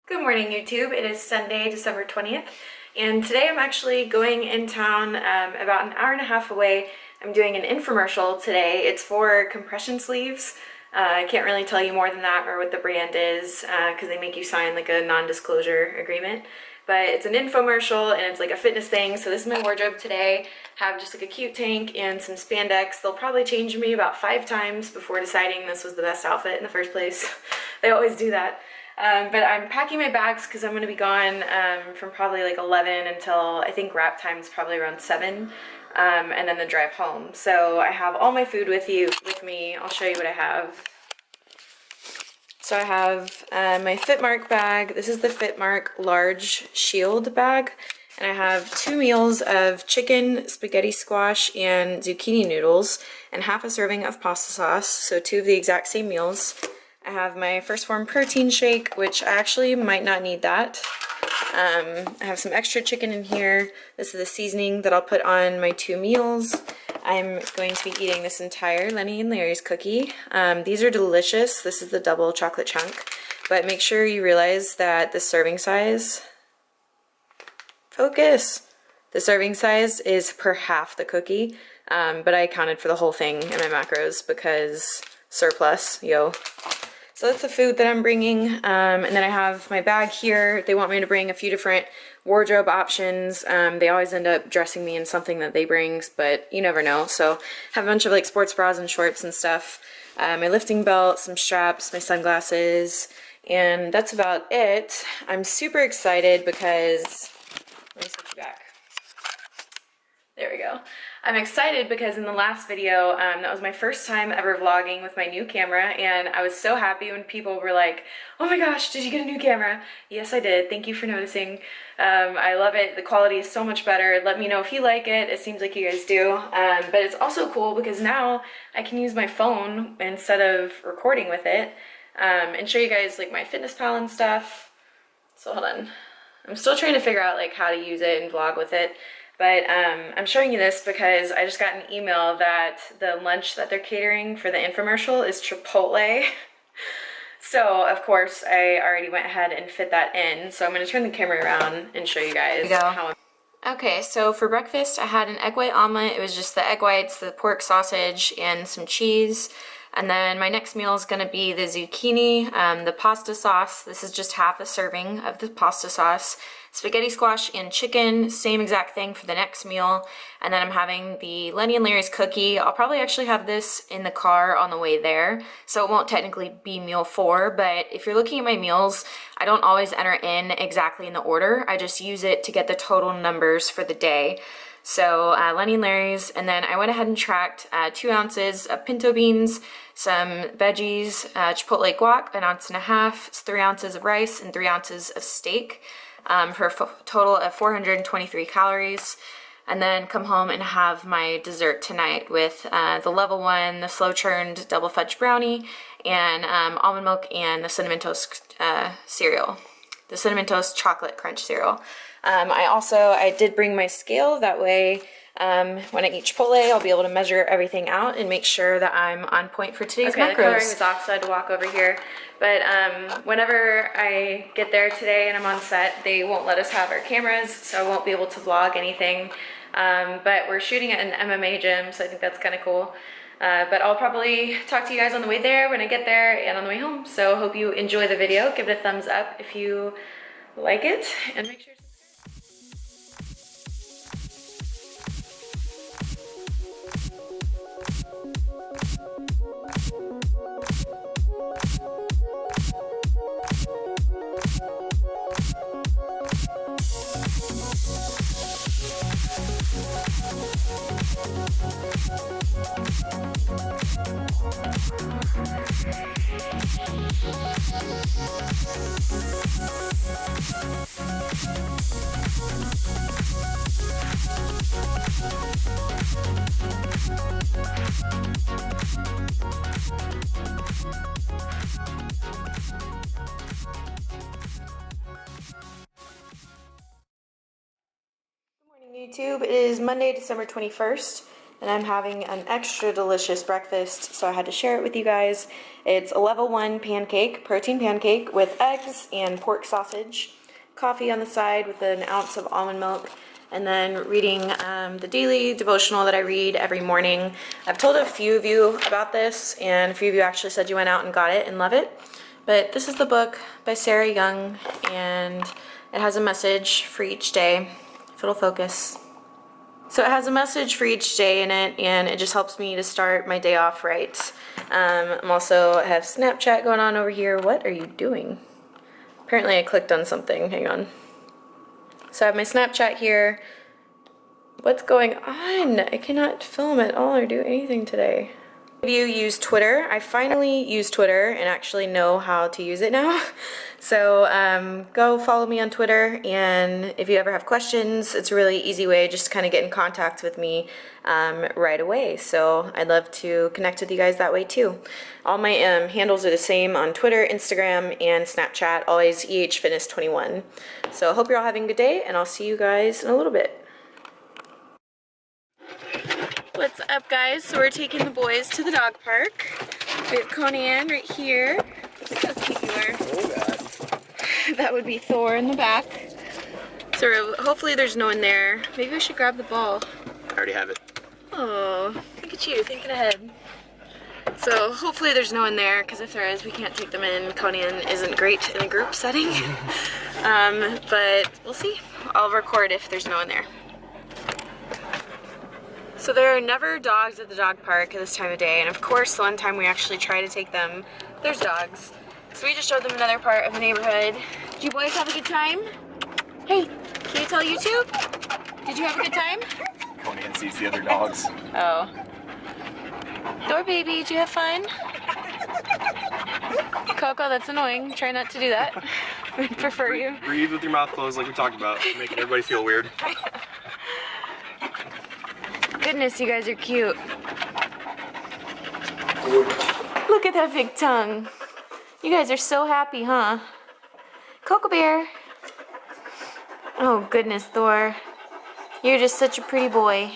Good morning, YouTube. It is Sunday, December 20th, and today I'm actually going in town about an hour and a half away. I'm doing an infomercial today. It's for compression sleeves. I can't really tell you more than that or what the brand is because they make you sign like a non-disclosure agreement. But it's an infomercial and it's like a fitness thing. So this is my wardrobe today. Have just like a cute tank and some spandex. They'll probably change me about 5 times before deciding this was the best outfit in the first place. They always do that. But I'm packing my bags because I'm going to be gone from probably like 11 until I think wrap time is probably around 7, and then the drive home. So I have all my food with me. I'll show you what I have. So I have my Fitmark bag. This is the Fitmark large shield bag. And I have 2 meals of chicken, spaghetti squash, and zucchini noodles, and half a serving of pasta sauce. So 2 of the exact same meals. I have my First Form protein shake, which I actually might not need that. I have some extra chicken in here. This is the seasoning that I'll put on my 2 meals. I'm going to be eating this entire Lenny and Larry's cookie. These are delicious. This is the double chocolate chunk. But make sure you realize that the serving size, focus! The serving size is per half the cookie, but I accounted for the whole thing in my macros because surplus, yo. So that's the food that I'm bringing, and then I have my bag here. They want me to bring a few different wardrobe options. They always end up dressing me in something that they bring, but you never know. So I have a bunch of like sports bras and shorts and stuff, my lifting belt, some straps, my sunglasses, and that's about it. I'm super excited because, let me switch you back. There we go. I'm excited because in the last video, that was my first time ever vlogging with my new camera, and I was so happy when people were like, oh my gosh, did you get a new camera? Yes, I did. Thank you for noticing. I love it. The quality is so much better. Let me know if you like it. It seems like you guys do. But it's also cool because now I can use my phone instead of recording with it, and show you guys like my Myfitnesspal and stuff. So hold on. I'm still trying to figure out like how to use it and vlog with it. But I'm showing you this because I just got an email that the lunch that they're catering for the infomercial is Chipotle. So, of course, I already went ahead and fit that in. So I'm going to turn the camera around and show you guys how. Okay, so for breakfast, I had an egg white omelet. It was just the egg whites, the pork sausage, and some cheese. And then my next meal is going to be the zucchini, the pasta sauce. This is just half a serving of the pasta sauce. Spaghetti squash and chicken, same exact thing for the next meal. And then I'm having the Lenny and Larry's cookie. I'll probably actually have this in the car on the way there, so it won't technically be meal 4, but if you're looking at my meals, I don't always enter in exactly in the order. I just use it to get the total numbers for the day. So Lenny and Larry's, and then I went ahead and tracked 2 ounces of pinto beans, some veggies, chipotle guac, 1.5 ounces, 3 ounces of rice, and 3 ounces of steak. For a total of 423 calories, and then come home and have my dessert tonight with the level 1, the slow churned double fudge brownie, and almond milk and the cinnamon toast cereal, the cinnamon toast chocolate crunch cereal. I did bring my scale, that way when I eat Chipotle, I'll be able to measure everything out and make sure that I'm on point for today's macros. The coloring is off, so I had to walk over here. But whenever I get there today and I'm on set, they won't let us have our cameras, so I won't be able to vlog anything. But we're shooting at an MMA gym, so I think that's kind of cool. But I'll probably talk to you guys on the way there, when I get there, and on the way home. So hope you enjoy the video. Give it a thumbs up if you like it, and make sure YouTube. It is Monday, December 21st, and I'm having an extra delicious breakfast, so I had to share it with you guys. It's a level 1 pancake, protein pancake with eggs and pork sausage, coffee on the side with an ounce of almond milk, and then reading the daily devotional that I read every morning. I've told a few of you about this, and a few of you actually said you went out and got it and love it. But this is the book by Sarah Young, and it has a message for each day, if it'll focus. So it has a message for each day in it, and it just helps me to start my day off right. I have Snapchat going on over here. What are you doing? Apparently I clicked on something. Hang on. So I have my Snapchat here. What's going on? I cannot film at all or do anything today. If you use Twitter, I finally use Twitter and actually know how to use it now. So go follow me on Twitter, and if you ever have questions, it's a really easy way just to kind of get in contact with me right away. So I'd love to connect with you guys that way too. All my handles are the same on Twitter, Instagram, and Snapchat, always ehfitness21. So I hope you're all having a good day, and I'll see you guys in a little bit. What's up, guys? So we're taking the boys to the dog park. We have Conan right here. How cute you are. Oh god. That would be Thor in the back. So hopefully there's no one there. Maybe we should grab the ball. I already have it. Oh, look at you, thinking ahead. So hopefully there's no one there, because if there is, we can't take them in. Conan isn't great in a group setting. But we'll see. I'll record if there's no one there. So there are never dogs at the dog park at this time of day, and of course the one time we actually try to take them, there's dogs. So we just showed them another part of the neighborhood. Did you boys have a good time? Hey, can you tell YouTube? Did you have a good time? Conan sees the other dogs. Oh. Door baby, did you have fun? Coco, that's annoying. Try not to do that. I'd prefer you. Breathe with your mouth closed like we talked about, making everybody feel weird. Goodness, you guys are cute. Look at that big tongue. You guys are so happy, huh? Coco Bear. Oh, goodness, Thor. You're just such a pretty boy.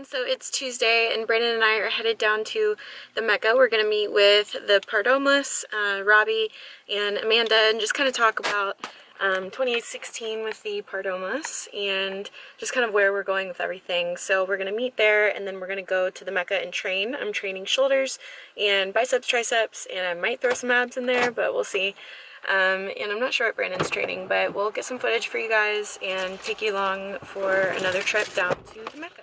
So it's Tuesday, and Brandon and I are headed down to the Mecca. We're going to meet with the Perdomas, Robbie, and Amanda, and just kind of talk about 2016 with the Perdomas and just kind of where we're going with everything. So we're going to meet there, and then we're going to go to the Mecca and train. I'm training shoulders and biceps, triceps, and I might throw some abs in there, but we'll see. And I'm not sure what Brandon's training, but we'll get some footage for you guys and take you along for another trip down to the Mecca.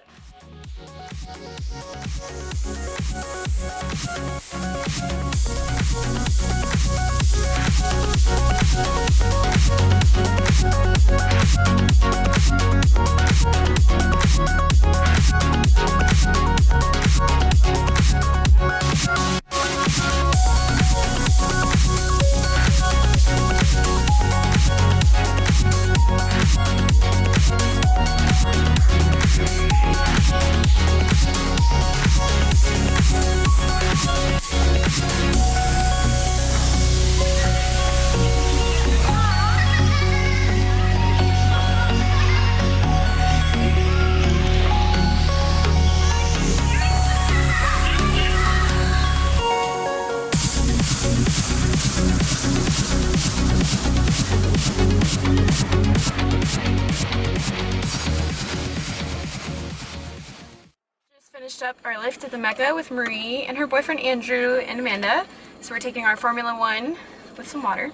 Finished up our lift at the Mecca with Marie and her boyfriend Andrew and Amanda. So we're taking our Formula 1 with some water.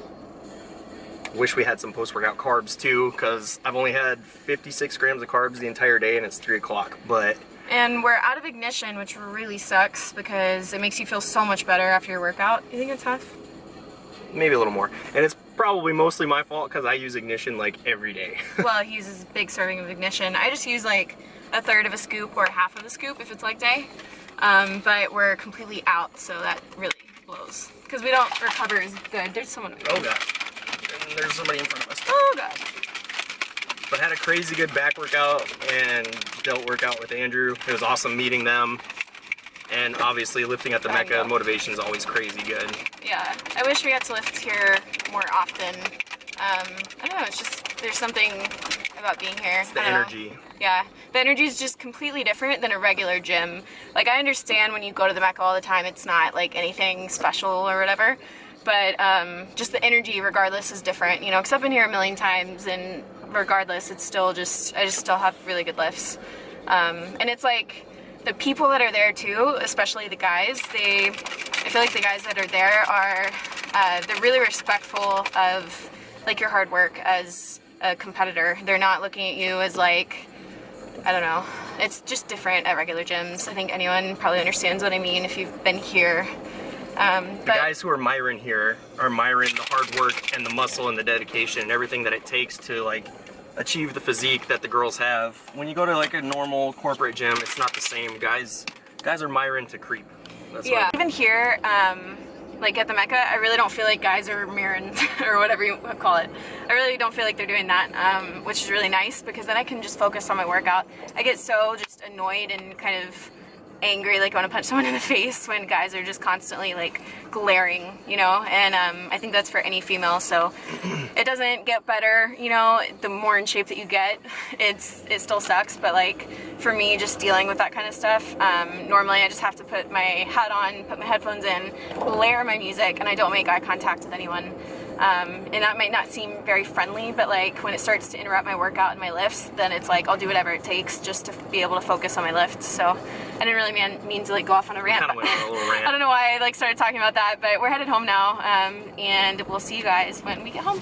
Wish we had some post-workout carbs too, because I've only had 56 grams of carbs the entire day and it's 3 o'clock, but... And we're out of ignition, which really sucks because it makes you feel so much better after your workout. You think it's tough? Maybe a little more. And it's probably mostly my fault because I use ignition like every day. Well, he uses a big serving of ignition. I just use like a third of a scoop or half of a scoop if it's leg day. But we're completely out, so that really blows because we don't recover as good. There's someone. Oh god. And there's somebody in front of us. Oh god. But had a crazy good back workout and delt workout with Andrew. It was awesome meeting them. And obviously lifting at the Mecca, motivation is always crazy good. Yeah, I wish we got to lift here more often. I don't know, it's just, there's something about being here. It's the energy. Yeah, the energy is just completely different than a regular gym. Like, I understand when you go to the Mecca all the time, it's not like anything special or whatever. But just the energy, regardless, is different. You know, because I've been here a million times, and regardless, it's still just, I just still have really good lifts. And it's like, the people that are there too, especially the guys, I feel like the guys that are there are, they're really respectful of like your hard work as a competitor. They're not looking at you as like, I don't know, it's just different at regular gyms. I think anyone probably understands what I mean if you've been here. The guys who are miring here are miring the hard work and the muscle and the dedication and everything that it takes to like achieve the physique that the girls have. When you go to like a normal corporate gym, it's not the same. Guys are miring to creep. That's yeah, even here, like at the Mecca, I really don't feel like guys are mirroring or whatever you call it. I really don't feel like they're doing that, which is really nice because then I can just focus on my workout. I get so just annoyed and kind of angry, like I want to punch someone in the face when guys are just constantly like glaring, you know, and I think that's for any female, so it doesn't get better, you know, the more in shape that you get, it still sucks, but like for me, just dealing with that kind of stuff, normally I just have to put my hat on, put my headphones in, blare my music, and I don't make eye contact with anyone. And that might not seem very friendly, but like when it starts to interrupt my workout and my lifts, then it's like I'll do whatever it takes just to be able to focus on my lifts. So I didn't really mean to like go off on a rant. Kind of went on a little rant. I don't know why I like started talking about that, but we're headed home now, and we'll see you guys when we get home.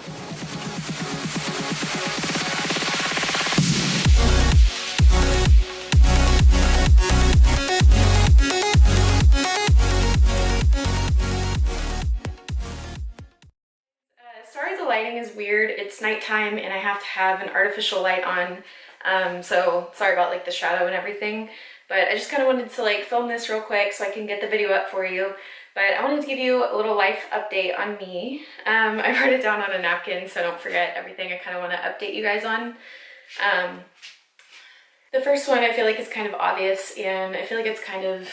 Sorry the lighting is weird. It's nighttime and I have to have an artificial light on, so sorry about like the shadow and everything, but I just kind of wanted to like film this real quick so I can get the video up for you. But I wanted to give you a little life update on me. I wrote it down on a napkin so I don't forget everything I kind of want to update you guys on. The first one I feel like is kind of obvious, and I feel like it's kind of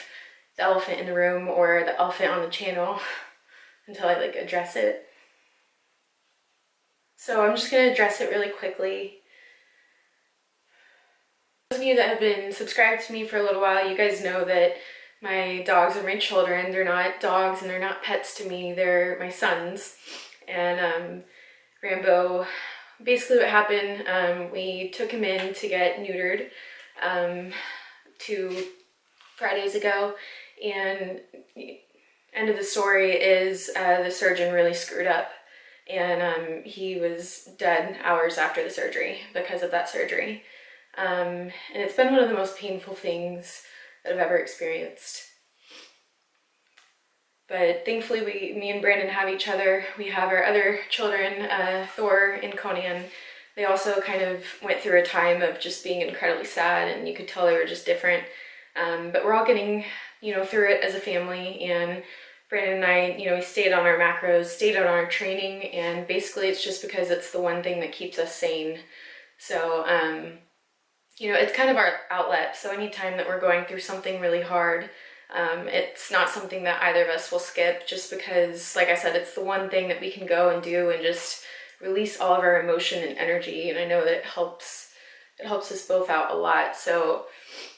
the elephant in the room or the elephant on the channel until I like address it. So I'm just going to address it really quickly. Those of you that have been subscribed to me for a little while, you guys know that my dogs are my children. They're not dogs and they're not pets to me. They're my sons. And Rambo, basically what happened, we took him in to get neutered 2 Fridays ago. And end of the story is the surgeon really screwed up. And he was dead hours after the surgery because of that surgery. And it's been one of the most painful things that I've ever experienced. But thankfully me and Brandon have each other. We have our other children, Thor and Conan. They also kind of went through a time of just being incredibly sad, and you could tell they were just different. But we're all getting, you know, through it as a family, and Brandon and I, you know, we stayed on our macros, stayed on our training, and basically it's just because it's the one thing that keeps us sane. So, you know, it's kind of our outlet. So anytime that we're going through something really hard, it's not something that either of us will skip, just because, like I said, it's the one thing that we can go and do and just release all of our emotion and energy. And I know that it helps us both out a lot. So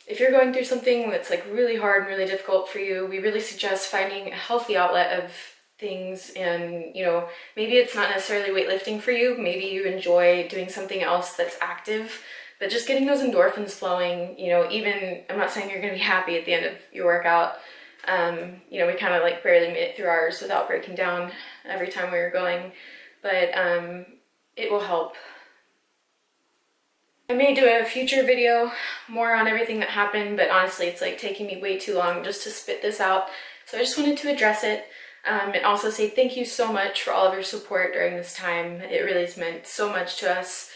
if you're going through something that's like really hard and really difficult for you, we really suggest finding a healthy outlet of things. And, you know, maybe it's not necessarily weightlifting for you. Maybe you enjoy doing something else that's active, but just getting those endorphins flowing, you know, even, I'm not saying you're going to be happy at the end of your workout. You know, we kind of like barely made it through ours without breaking down every time we were going, but it will help. I may do a future video more on everything that happened, but honestly, it's like taking me way too long just to spit this out. So I just wanted to address it and also say thank you so much for all of your support during this time. It really has meant so much to us.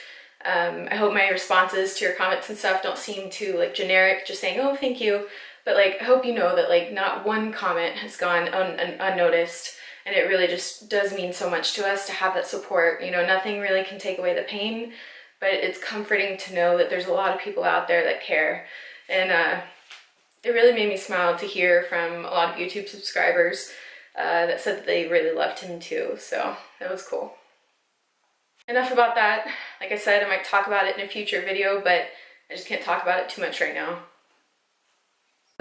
I hope my responses to your comments and stuff don't seem too like generic, just saying, oh, thank you. But like, I hope you know that like not one comment has gone unnoticed, and it really just does mean so much to us to have that support. You know, nothing really can take away the pain, but it's comforting to know that there's a lot of people out there that care. And it really made me smile to hear from a lot of YouTube subscribers that said that they really loved him too, so that was cool. Enough about that. Like I said, I might talk about it in a future video, but I just can't talk about it too much right now.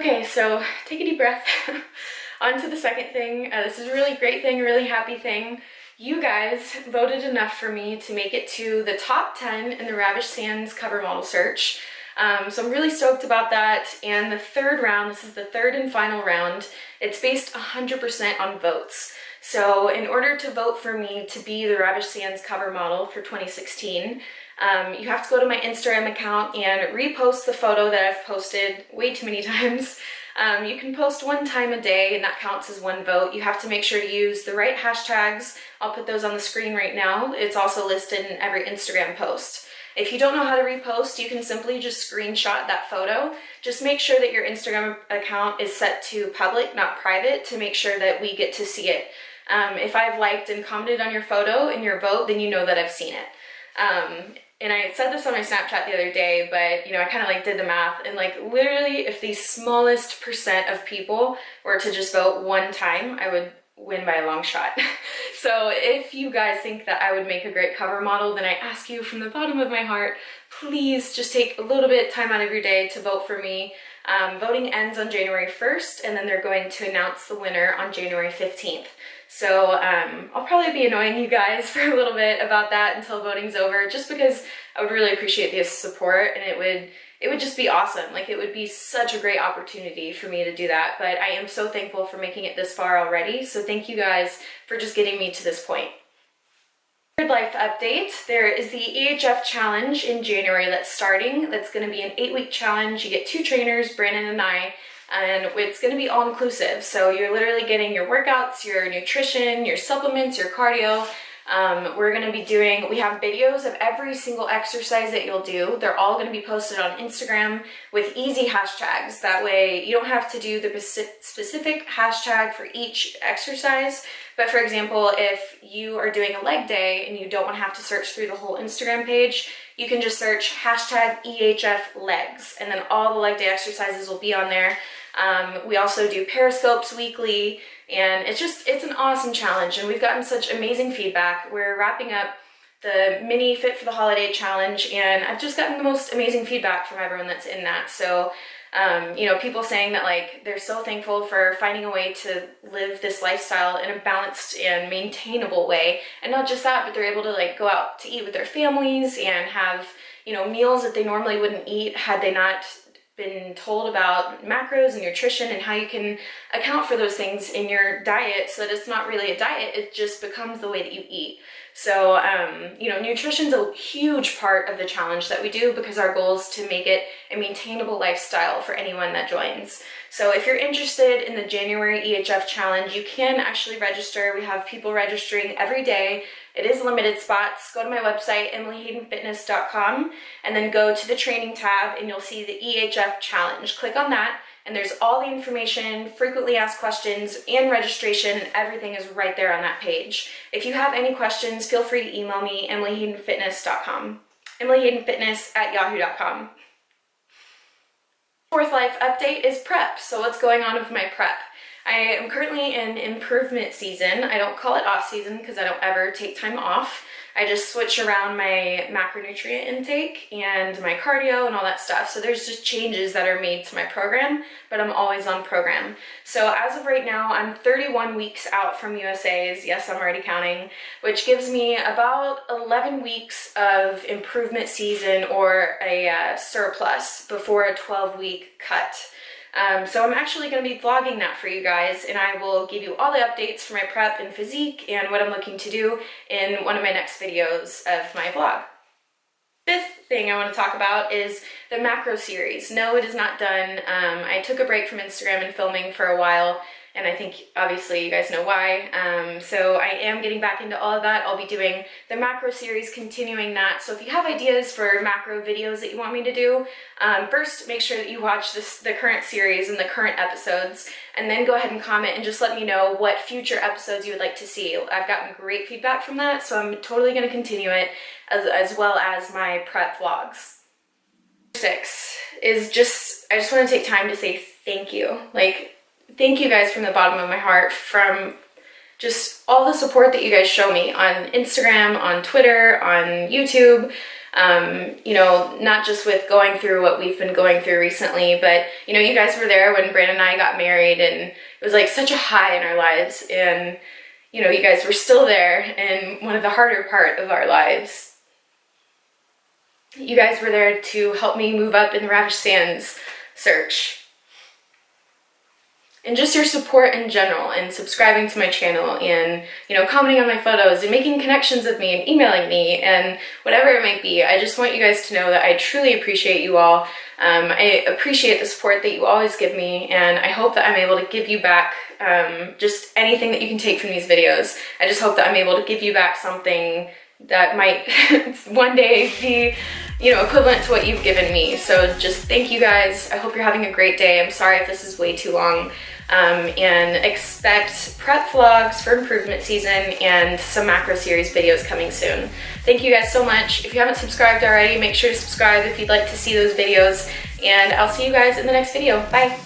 Okay, so take a deep breath. On to the second thing. This is a really great thing, a really happy thing. You guys voted enough for me to make it to the top 10 in the Ravish Sands cover model search. So I'm really stoked about that. And the third round, this is the third and final round, it's based 100% on votes. So in order to vote for me to be the Ravish Sands cover model for 2016, you have to go to my Instagram account and repost the photo that I've posted way too many times. You can post one time a day and that counts as one vote. You have to make sure to use the right hashtags. I'll put those on the screen right now. It's also listed in every Instagram post. If you don't know how to repost, you can simply just screenshot that photo. Just make sure that your Instagram account is set to public, not private, to make sure that we get to see it. If I've liked and commented on your photo and your vote, then you know that I've seen it. And I said this on my Snapchat the other day, but you know, I kind of like did the math, and like literally if the smallest percent of people were to just vote one time, I would win by a long shot. So if you guys think that I would make a great cover model, then I ask you from the bottom of my heart, please just take a little bit of time out of your day to vote for me. Voting ends on January 1st, and then they're going to announce the winner on January 15th. So I'll probably be annoying you guys for a little bit about that until voting's over, just because I would really appreciate the support, and it would just be awesome. Like, it would be such a great opportunity for me to do that, but I am so thankful for making it this far already. So thank you guys for just getting me to this point. Third life update, there is the EHF challenge in January that's starting. That's going to be an 8-week challenge. You get 2 trainers, Brandon and I, and it's going to be all inclusive. So you're literally getting your workouts, your nutrition, your supplements, your cardio. We're going to be doing, we have videos of every single exercise that you'll do. They're all going to be posted on Instagram with easy hashtags. That way you don't have to do the specific hashtag for each exercise. But for example, if you are doing a leg day and you don't want to have to search through the whole Instagram page, you can just search hashtag EHF legs, and then all the leg day exercises will be on there. We also do periscopes weekly, and it's an awesome challenge, and we've gotten such amazing feedback. We're wrapping up the mini Fit for the Holiday challenge, and I've just gotten the most amazing feedback from everyone that's in that. So you know, people saying that like they're so thankful for finding a way to live this lifestyle in a balanced and maintainable way. And not just that, but they're able to like go out to eat with their families and have, you know, meals that they normally wouldn't eat had they not been told about macros and nutrition and how you can account for those things in your diet so that it's not really a diet, it just becomes the way that you eat. So, you know, nutrition's a huge part of the challenge that we do, because our goal is to make it a maintainable lifestyle for anyone that joins. So if you're interested in the January EHF challenge, you can actually register. We have people registering every day. It is limited spots. Go to my website, emilyhaydenfitness.com, and then go to the training tab and you'll see the EHF challenge. Click on that, and there's all the information, frequently asked questions, and registration, and everything is right there on that page. If you have any questions, feel free to email me, emilyhaydenfitness.com, emilyhaydenfitness@yahoo.com. Fourth life update is prep. So what's going on with my prep? I am currently in improvement season. I don't call it off season because I don't ever take time off. I just switch around my macronutrient intake and my cardio and all that stuff. So there's just changes that are made to my program, but I'm always on program. So as of right now, I'm 31 weeks out from USA's. Yes, I'm already counting, which gives me about 11 weeks of improvement season or a surplus before a 12-week cut. So I'm actually going to be vlogging that for you guys, and I will give you all the updates for my prep and physique and what I'm looking to do in one of my next videos of my vlog. Fifth thing I want to talk about is the macro series. No, it is not done. I took a break from Instagram and filming for a while, and I think obviously you guys know why. So I am getting back into all of that. I'll be doing the macro series, continuing that. So if you have ideas for macro videos that you want me to do, first make sure that you watch the current series and the current episodes, and then go ahead and comment and just let me know what future episodes you would like to see. I've gotten great feedback from that, so I'm totally going to continue it, as well as my prep vlogs. 6 is just, I just want to take time to say thank you. Like, thank you guys from the bottom of my heart, from just all the support that you guys show me on Instagram, on Twitter, on YouTube. You know, not just with going through what we've been going through recently, but, you know, you guys were there when Brandon and I got married, and it was like such a high in our lives. And, you know, you guys were still there in one of the harder part of our lives. You guys were there to help me move up in the Ravish Sands search. And just your support in general, and subscribing to my channel, and, you know, commenting on my photos, and making connections with me, and emailing me, and whatever it might be. I just want you guys to know that I truly appreciate you all. I appreciate the support that you always give me, and I hope that I'm able to give you back just anything that you can take from these videos. I just hope that I'm able to give you back something that might one day be, you know, equivalent to what you've given me. So just thank you guys. I hope you're having a great day. I'm sorry if this is way too long. And expect prep vlogs for improvement season and some macro series videos coming soon. Thank you guys so much. If you haven't subscribed already, make sure to subscribe if you'd like to see those videos, and I'll see you guys in the next video. Bye.